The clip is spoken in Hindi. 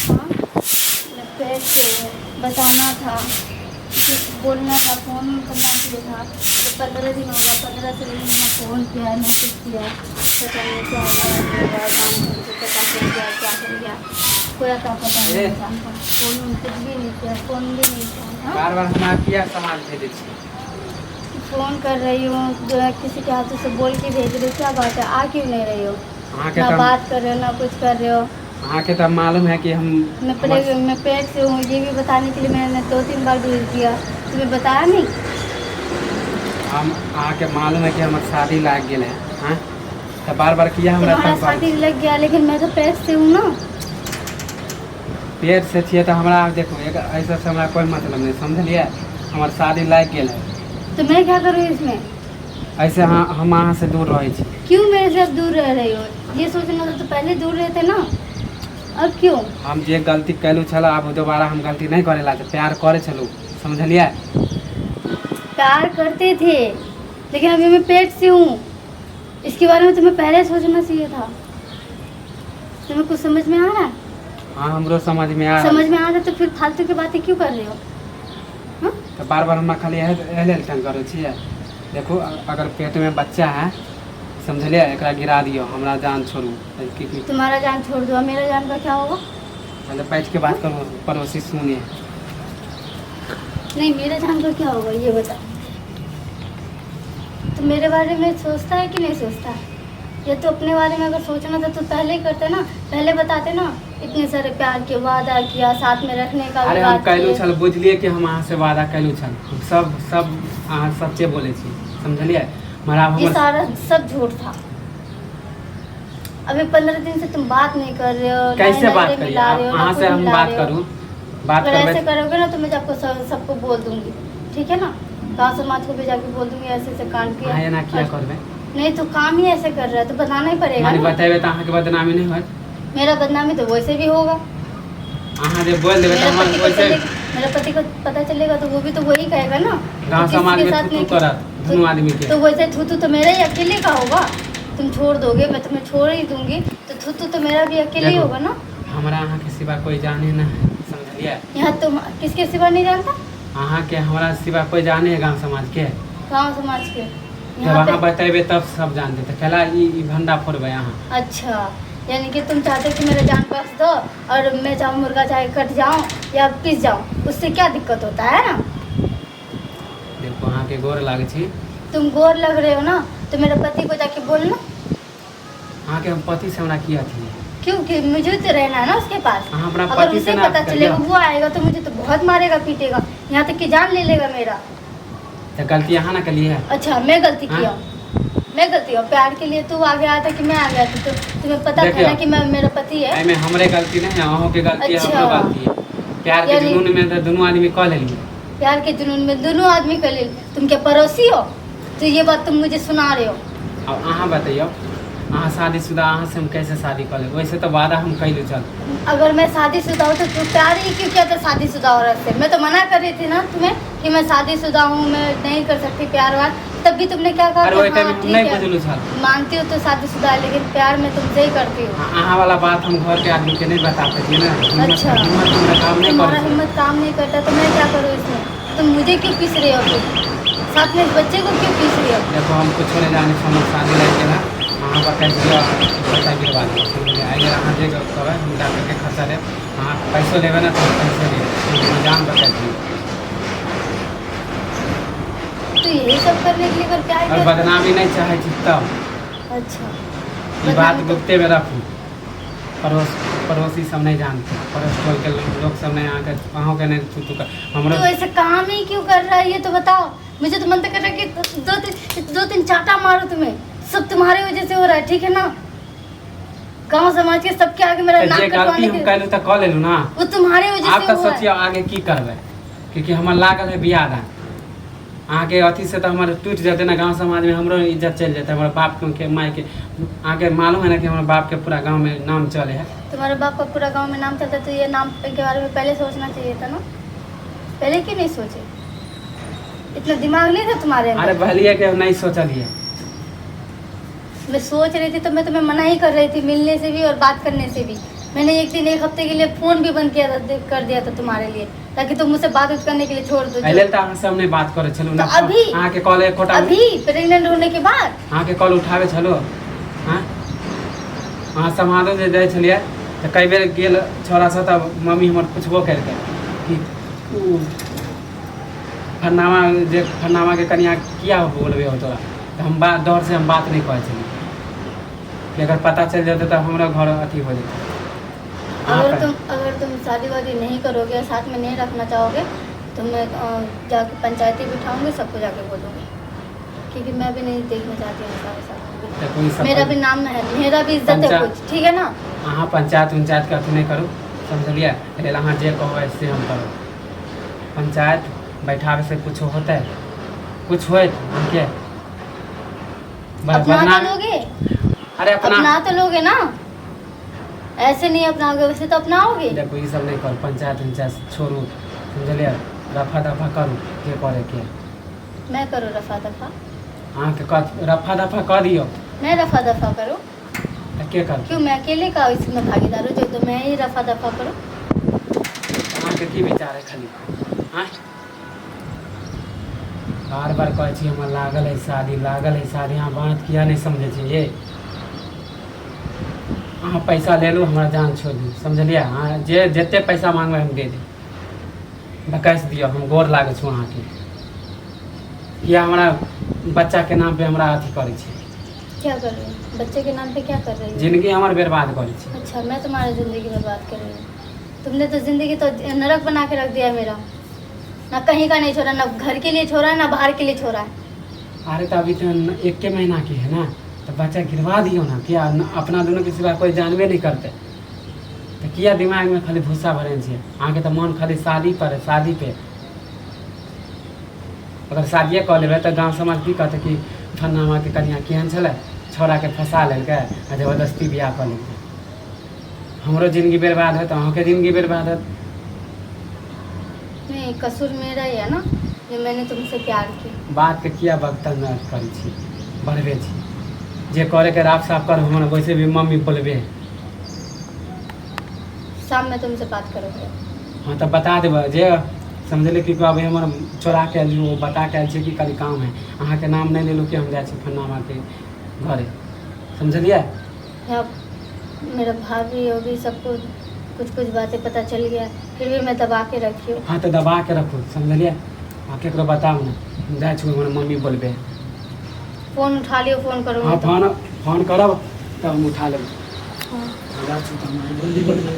हाँ, पेट से बताना था, कुछ बोलना था, फ़ोन करना चाहिए था। तो 15 दिन हो गया, 15 से मैंने फ़ोन किया, मैसेज किया, पता नहीं क्या होगा, काम करके पता चल गया क्या कर गया, कोई आता पता नहीं जानता। फ़ोन कुछ भी नहीं किया, फ़ोन भी नहीं किया। बार बार हम किया सामान भेजे छी। फ़ोन कर रही हूँ, जो है किसी के हाथों से बोल के भेज रही हो, क्या बात है, आ क्यों नहीं रही हो? ना बात कर रहे हो, ना कुछ कर रहे हो। वहाँ के तब मालूम है कि हम मैं पेट से हूँ, ये भी बताने के लिए मैंने 2-3 बार भेज दिया, तुम्हें बताया नहीं? हम आके मालूम है कि हमारे शादी लाग गए हैं। हाँ, तो बार बार किया हमरा तुम्हारा शादी लग गया, लेकिन मैं तो पेट से हूँ ना। पेट से छिए तो हमरा देखो एक ऐसा से हमरा कोई मतलब नहीं, समझलिए। हमारे शादी लाग गए है तो मैं क्या करूँ इसमें? ऐसे हम अहाँ से दूर रहे छी। क्यों मेरे से दूर रह रही हो? ये सोचना था तो पहले दूर रहते ना, अब क्यों? हम जे गलती कैलू छल, अब दोबारा हम गलती नहीं करे ला, प्यार करे छलू, समझलिए। प्यार करते थे, लेकिन अभी मैं पेट से हूँ, इसके बारे में तुम्हें पहले सोचना चाहिए था। तुम्हें कुछ समझ में आ रहा है? हाँ, हमरो समझ में आ समझ में आ रहा है तो फिर फालतू की बातें क्यों कर रहे हो? हाँ? तो बार बार हम खाली एहले तंग करो छिए। देखो अगर पेट में बच्चा है, समझलिए, एकरा गिरा दियो, हमरा जान छोड़ू। तुम्हारा जान छोड़ दो, मेरा जान का क्या होगा? पहले बैठ के बात करो, पड़ोसी सुनिए। नहीं, मेरे जान का क्या होगा ये बता। तो मेरे बारे में सोचता है कि नहीं सोचता है? या तो अपने बारे में अगर सोचना था तो पहले ही करते ना, पहले बताते ना। इतने सारे प्यार के वादा किया, साथ में रखने का अरे हम कैलू छल, बुझलिए कि हम अहाँ से वादा कैलू छल, हम सब अहाँ सच्चे बोले छी, समझलिए। ये सारा सब झूठ था। अभी 15 दिन से तुम बात नहीं कर रहे हो। कैसे बात करिए? अहाँ से हम बात करूँ? बात अगर ऐसे करोगे ना तो मैं आपको सबको बोल दूंगी, ठीक है ना? गाँव समाज को भी जाके बोल दूंगी ऐसे ऐसे कांड किया। हाँ, ना क्या करबे? नहीं तो काम ही ऐसे कर रहा है तो बताना ही पड़ेगा ना। बताइए तो अहाँ के बदनामी नहीं होत? मेरा बदनामी तो वैसे भी होगा। अहाँ जे बोल देबे तो हम वैसे मेरा पति को पता चलेगा तो वो भी तो वही कहेगा ना। गांव समाज में तू करत दोनों आदमी के। तो वैसे थू तो मेरा ही अकेले का होगा। तुम छोड़ दोगे, मैं तुम्हें छोड़ ही दूंगी, तो थू तो मेरा भी अकेले ही होगा ना। हमारा अहाँ के सिवा कोई जाने ना है, समझलिए। यहाँ तुम किसके सिवा नहीं जानता? अहाँ के हमारा सिवा कोई जाने है गांव समाज के? गाँव समाज के जब अहाँ बतेबे तब सब जानते थे। पहला ई भंडा फोड़बे अहाँ। अच्छा, यानी कि तुम चाहते कि मेरा जान बख्श दो और मैं चाहूँ मुर्गा चाहे कट जाऊँ या पिस जाऊँ, उससे क्या दिक्कत होता है ना? देखो अहाँ के गोर लागे छी। तुम गोर लग रहे हो ना तो मेरे पति को जाके बोलना। अहाँ के हम पति से हमरा किया थी? क्योंकि मुझे तो रहना है ना उसके पास। अहाँ अपना अगर पति उसे से ना पता चलेगा, वो आएगा तो मुझे तो बहुत मारेगा पीटेगा, यहाँ तक कि जान ले लेगा मेरा। तो गलती यहाँ ना करी है? अच्छा, मैं गलती किया हूँ? मैं गलती हूँ? प्यार के लिए तू आगे आया था कि मैं आ गया था? तो तुम्हें पता था ना कि मैं मेरा पति है। में हमरे गलती नहीं है, अहों के गलती है, हमरो गलती है। प्यार के जुनून में तो दोनों आदमी कह लेली। प्यार के जुनून में दोनों आदमी कर ले। तुम क्या पड़ोसी हो? तो ये बात तुम मुझे सुना रहे हो? अब अहाँ बताइयो, अहाँ शादीशुदा, अहाँ से हम कैसे शादी कर ले? वैसे तो वादा हम कैलू चल। अगर मैं शादीशुदा हूँ तो तू प्यार ही क्यों किया था शादीशुदा औरत से? मैं तो मना कर रही थी ना तुम्हें कि मैं शादीशुदा हूँ, मैं नहीं कर सकती प्यार वार। तब भी तुमने क्या कहा? मानती हो तो शादीशुदा है, लेकिन प्यार में तुमसे ही करती हूँ। अहाँ वाला बात हम घर के आदमी के नहीं बता पाती ना। अच्छा, तुम्हारा हिम्मत काम नहीं करता तो मैं क्या करूँ इसमें? तुम मुझे क्यों पीस रहे हो? साथ में इस बच्चे को क्यों पीस रहे हो? देखो हम कुछ नहीं जाने, हम शादी लेके ना अहाँ बताइए पैसा गिरवा दिए। अगर अहाँ जे कहबै हम डॉक्टर के खर्चा ले, अहाँ पैसो लेबै ना तो पैसे ले जान बताइए। तो यही सब करने के लिए अगर प्यार और बदनामी नहीं चाहे तब। अच्छा, ये बात गुप्ते में रखूँ, पड़ोसी सब नहीं जानते, पड़ोस टोल के लोग सब नहीं आके अहों के नहीं तू हमरा। तो ऐसे काम ही क्यों कर रहा है ये तो बताओ? मुझे तो मन तो कर रहा है कि दो तीन चाटा मारो तुम्हें। सब तुम्हारी वजह से हो रहा है, ठीक है ना? गांव समाज के सबके आगे मेरा नाक कटवाने के कहलू तो कह लेलू ना, वो तुम्हारी वजह से आप तो सोचिए आगे की करबे, क्योंकि हमार लागल है बियाह दान। आगे अथी से तो हमारे टूट जाते ना, गांव समाज में हमरो इज्जत चल जाता है। हमारे बाप के माई के आगे मालूम है ना कि हमारे बाप के पूरा गांव में नाम चले है। तुम्हारे बाप का पूरा गांव में नाम चलता तो ये नाम के बारे में पहले सोचना चाहिए था ना। पहले क्यों नहीं सोचे? इतना दिमाग नहीं था तुम्हारे अंदर? अरे भलिए के नहीं सोचलिए। मैं सोच रही थी तो मैं तुम्हें मना ही कर रही थी मिलने से भी और बात करने से भी, मैंने एक दिन 1 हफ्ते के लिए फोन भी बंद किया था, कर दिया था तुम्हारे लिए, ताकि तुम मुझसे बात करने के लिए छोड़ दो। पहले तो अहाँ सामने बात करे चलो ना, तो अभी अहाँ के कॉल कोटा अभी प्रेग्नेंट होने के बाद अहाँ के कॉल उठावे छलो। हाँ अहाँ समाधो जे जाइ छलिए तऽ कई बेर गेल छोरा सब तब मम्मी हमर पुछबो करके कि उ फरनामा जे फरनामा के कनिया किया बोलबे हो तोरा, तो हम बात डर से हम बात नहीं कहे छलिए कि अगर पता चल जाते तो हमारा घर अथी हो जाता। अगर तुम शादी वादी नहीं करोगे, साथ में नहीं रखना चाहोगे, तो मैं जाके पंचायती बिठाऊंगी, सबको जाके बोलूँगी, क्योंकि मैं भी नहीं देखना चाहती हूँ साथ। मेरा भी नाम है, मेरा भी इज्जत है कुछ, ठीक है ना। अहाँ पंचायत उंचायत के अथी नहीं करू, समझलिए। पहले अहाँ जे कहो ऐसे हम करो। पंचायत बैठावे से कुछ होता है, कुछ होए के अपना तो लोगे, अरे अपना तो लोगे ना, ऐसे नहीं अपनाओगे, वैसे तो अपनाओगे। देखो ये सब नहीं कर, पंचायत उंचायत छोड़ू, समझलिए। रफा दफा करू के करे के। मैं करूँ रफा दफा? अहाँ के रफा दफा कर दियो। मैं रफा दफा करूँ? के कर? क्यों मैं अकेले का इसमें भागीदार हूँ जो, तो मैं ही रफा दफा करूँ? अहाँ के की विचार है खाली? हाँ बार बार कहै छी हमरा लागल है शादी, लागल है शादी, अहाँ बात किया नहीं समझे छी ये। अहाँ पैसा ले लू, हमारा जान छोड़ दी, समझलिए। अहाँ जे जते पैसा मांगबै हम दे दी, बकैस दियो, हम गोर लागै छू अहाँ के। किया हमारा बच्चा के नाम पे हमरा अथी करै छी? क्या कर रही है? बच्चे के नाम पे क्या कर रही है? जिंदगी हमार बर्बाद करै छी। अच्छा, मैं तुम्हारी ज़िंदगी बर्बाद कर रही हूँ? तुमने तो ज़िंदगी तो नरक बना के रख दिया मेरा, ना कहीं का नहीं छोड़ा, ना घर के लिए छोड़ा है, ना बाहर के लिए छोड़ा है। अरे तो अभी तो 1 महीना की है ना, तो बच्चा गिरवा दियो ना। क्या अपना दोनों के सिवा कोई जानबे नहीं करते, तो किया दिमाग में खाली भूसा भरे छे? अहाँ के तो मन खाली शादी पर है, शादी पे। अगर शादिये कऽ लेबै तो गाँव समाज की कहते कि फन्नामा के कनिया केहन छलै, छोरा के फंसा लेलकै आ जबरदस्ती बियाह कऽ लेलकै। हमरो जिंदगी बर्बाद होत, अहाँके जिंदगी बर्बाद होत। नहीं, कसूर मेरा ही है ना, जो मैंने तुमसे प्यार किया। बात के किया बर्तन न करै छी, बढ़बे छी। जे करे के राफ साफ कर, हमरा वैसे भी मम्मी बोलबे। शाम में तुमसे बात करोगे? हाँ तो बता देबै, जे समझले कि अभी हमर चोरा के आयल, वो बता के आयल छै कि कनी काम है। अहाँ के नाम नहीं लेलू कि हम जाइ छी फन्नामा के घरे, समझलिए। मेरा भाभी होगी, सबको कुछ कुछ बातें पता चल गया, फिर भी मैं दबा के रखी हूँ। हाँ तो दबा के रखो, समझलिए। आ केकरो बताऊ ना, जाइ छी हमर मम्मी बोलबे। फोन उठा लियो, फोन करूँगी। हाँ फोन करब तब हम उठा लेब। हाँ। जा छी तो हम जल्दी बोलबे।